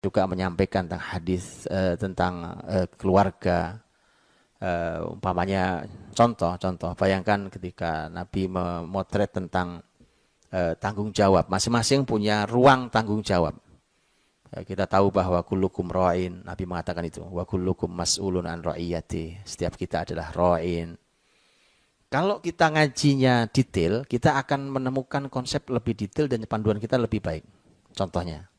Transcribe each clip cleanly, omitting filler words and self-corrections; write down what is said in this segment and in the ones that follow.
juga menyampaikan tentang hadis tentang keluarga. Umpamanya contoh, bayangkan ketika Nabi memotret tentang tanggung jawab. Masing-masing punya ruang tanggung jawab. Kita tahu bahwa kullukum ra'in, Nabi mengatakan itu, wa kullukum mas'ulun an ra'iyati. Setiap kita adalah ra'in. Kalau kita ngajinya detail, kita akan menemukan konsep lebih detail dan panduan kita lebih baik. Contohnya,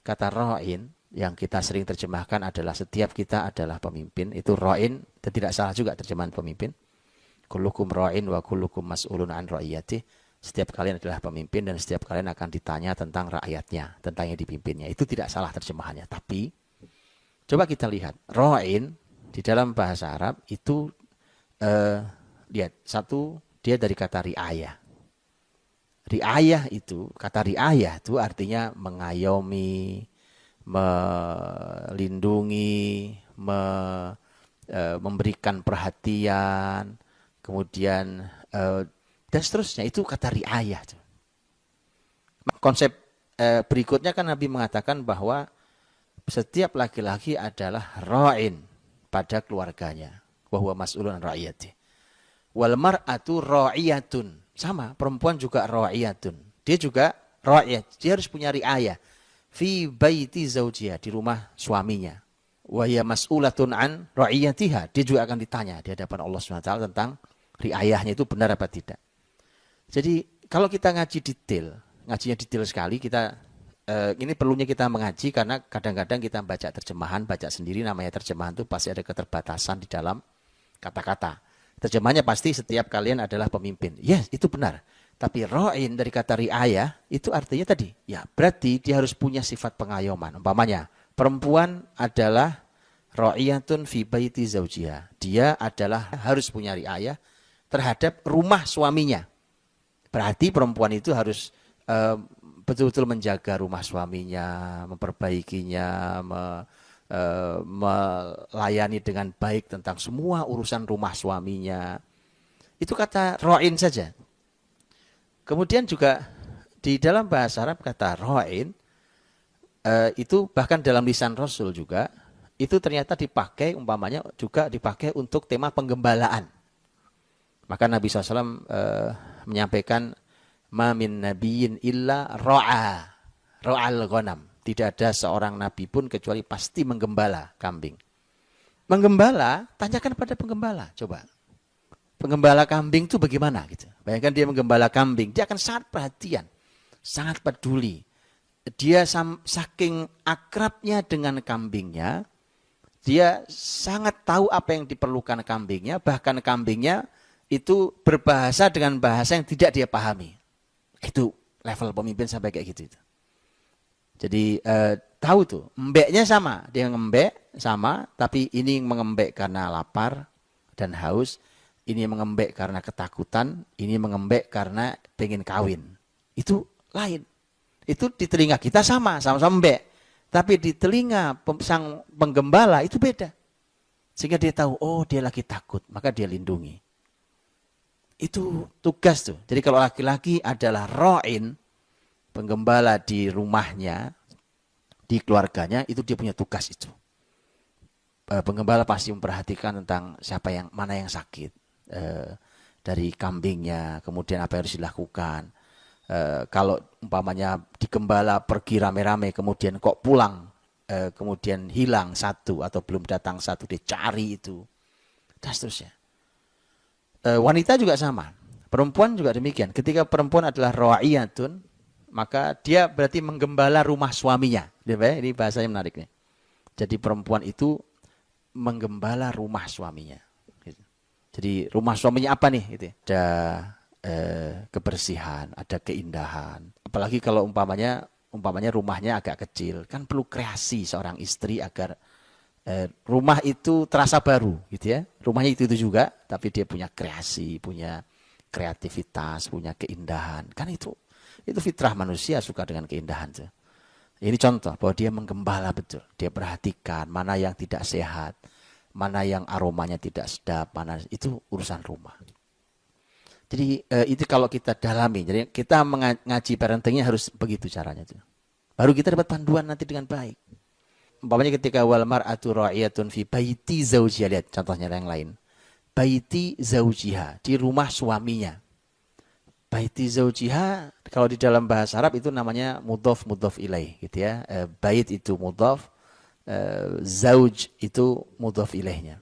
kata ra'in yang kita sering terjemahkan adalah setiap kita adalah pemimpin. Itu ra'in, dan tidak salah juga terjemahan pemimpin. Kullukum ra'in wa kullukum mas'ulun an ra'iyati. Setiap kalian adalah pemimpin dan setiap kalian akan ditanya tentang rakyatnya, tentang yang dipimpinnya. Itu tidak salah terjemahannya. Tapi, coba kita lihat. Ra'in di dalam bahasa Arab itu, lihat, satu, dia dari kata riayah. Riayah itu, kata riayah itu artinya mengayomi, melindungi, memberikan perhatian, kemudian dan seterusnya. Itu kata riayah. Konsep berikutnya kan Nabi mengatakan bahwa setiap laki-laki adalah ra'in pada keluarganya. Wa huwa mas'ulun an ra'iyati. Wal mar'atu ra'iyatun. Sama, perempuan juga ra'iyatun. Dia juga ra'iyat. Dia harus punya riayah. Fi baiti zawjiha, di rumah suaminya. Wa hiya mas'ulatun an ra'iyatiha. Dia juga akan ditanya di hadapan Allah SWT tentang riayahnya itu benar apa tidak. Jadi kalau kita ngaji detail, ngajinya detail sekali, kita ini perlunya kita mengaji karena kadang-kadang kita baca terjemahan, baca sendiri, namanya terjemahan itu pasti ada keterbatasan di dalam kata-kata. Terjemahannya pasti setiap kalian adalah pemimpin. Yes, itu benar. Tapi ra'in dari kata riayah itu artinya tadi, ya berarti dia harus punya sifat pengayoman. Umpamanya, perempuan adalah ra'iyatun fi baiti zawjiha. Dia adalah harus punya riayah terhadap rumah suaminya. Berarti perempuan itu harus betul-betul menjaga rumah suaminya, memperbaikinya, melayani dengan baik tentang semua urusan rumah suaminya. Itu kata ra'in saja. Kemudian juga di dalam bahasa Arab kata ra'in itu bahkan dalam lisan Rasul juga itu ternyata dipakai, umpamanya juga dipakai untuk tema penggembalaan. Maka Nabi SAW menyampaikan ma min nabiyyin illa ra'al ghanam. Tidak ada seorang nabi pun kecuali pasti menggembala kambing. Menggembala, tanyakan pada penggembala, coba. Penggembala kambing itu bagaimana gitu. Bayangkan dia menggembala kambing, dia akan sangat perhatian, sangat peduli. Dia saking akrabnya dengan kambingnya, dia sangat tahu apa yang diperlukan kambingnya, bahkan kambingnya itu berbahasa dengan bahasa yang tidak dia pahami. Itu level pemimpin sampai kayak gitu. Jadi tahu tuh, embeknya sama, dia ngembek sama, tapi ini mengembek karena lapar dan haus, ini mengembek karena ketakutan, ini mengembek karena pengen kawin. Itu lain. Itu di telinga kita sama-sama embek. Tapi di telinga sang penggembala itu beda. Sehingga dia tahu, oh dia lagi takut, maka dia lindungi. Itu tugas tuh. Jadi kalau laki-laki adalah ra'in, penggembala di rumahnya, di keluarganya, itu dia punya tugas itu. Penggembala pasti memperhatikan tentang siapa yang mana yang sakit, dari kambingnya, kemudian apa yang harus dilakukan. Kalau umpamanya digembala pergi rame-rame, kemudian kok pulang, kemudian hilang satu atau belum datang satu, dia cari itu, dan seterusnya. Wanita juga sama, perempuan juga demikian. Ketika perempuan adalah ra'iyatun, maka dia berarti menggembala rumah suaminya. Ini bahasanya menarik nih. Jadi perempuan itu menggembala rumah suaminya. Jadi rumah suaminya apa nih? Gitu. Ada kebersihan, ada keindahan. Apalagi kalau umpamanya rumahnya agak kecil, kan perlu kreasi seorang istri agar rumah itu terasa baru, gitu ya. Rumahnya itu juga, tapi dia punya kreasi, punya kreativitas, punya keindahan. Kan itu fitrah manusia, suka dengan keindahan tuh. Ini contoh bahwa dia menggembala betul. Dia perhatikan mana yang tidak sehat, mana yang aromanya tidak sedap, mana itu urusan rumah. Jadi itu kalau kita dalami. Jadi kita mengaji parentingnya harus begitu caranya tuh. Baru kita dapat panduan nanti dengan baik. umpamanya ketika wal mar'atu ra'iyatun fi baiti zaujiha, lihat contohnya yang lain. Baiti zaujiha, di rumah suaminya. Baiti zaujiha kalau di dalam bahasa Arab itu namanya mudhof ilaih gitu ya. Bait itu mudhof, zauj itu mudhof ilaihnya.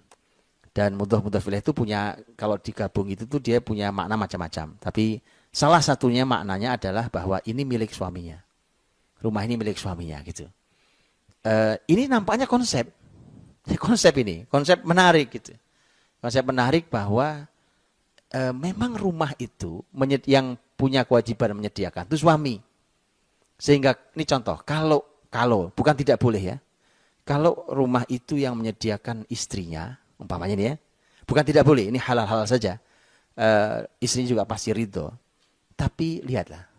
Dan mudhof ilaih itu punya, kalau digabung itu tuh dia punya makna macam-macam. Tapi salah satunya maknanya adalah bahwa ini milik suaminya. Rumah ini milik suaminya gitu. Ini nampaknya konsep ini, konsep menarik gitu. Konsep menarik bahwa memang rumah itu yang punya kewajiban menyediakan itu suami. Sehingga ini contoh, kalau bukan tidak boleh ya. Kalau rumah itu yang menyediakan istrinya, umpamanya ini ya, bukan tidak boleh, ini halal-halal saja. Istrinya juga pasti ridho. Tapi lihatlah,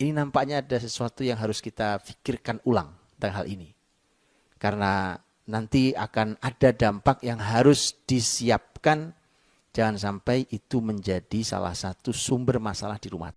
ini nampaknya ada sesuatu yang harus kita pikirkan ulang tentang hal ini. Karena nanti akan ada dampak yang harus disiapkan, jangan sampai itu menjadi salah satu sumber masalah di rumah.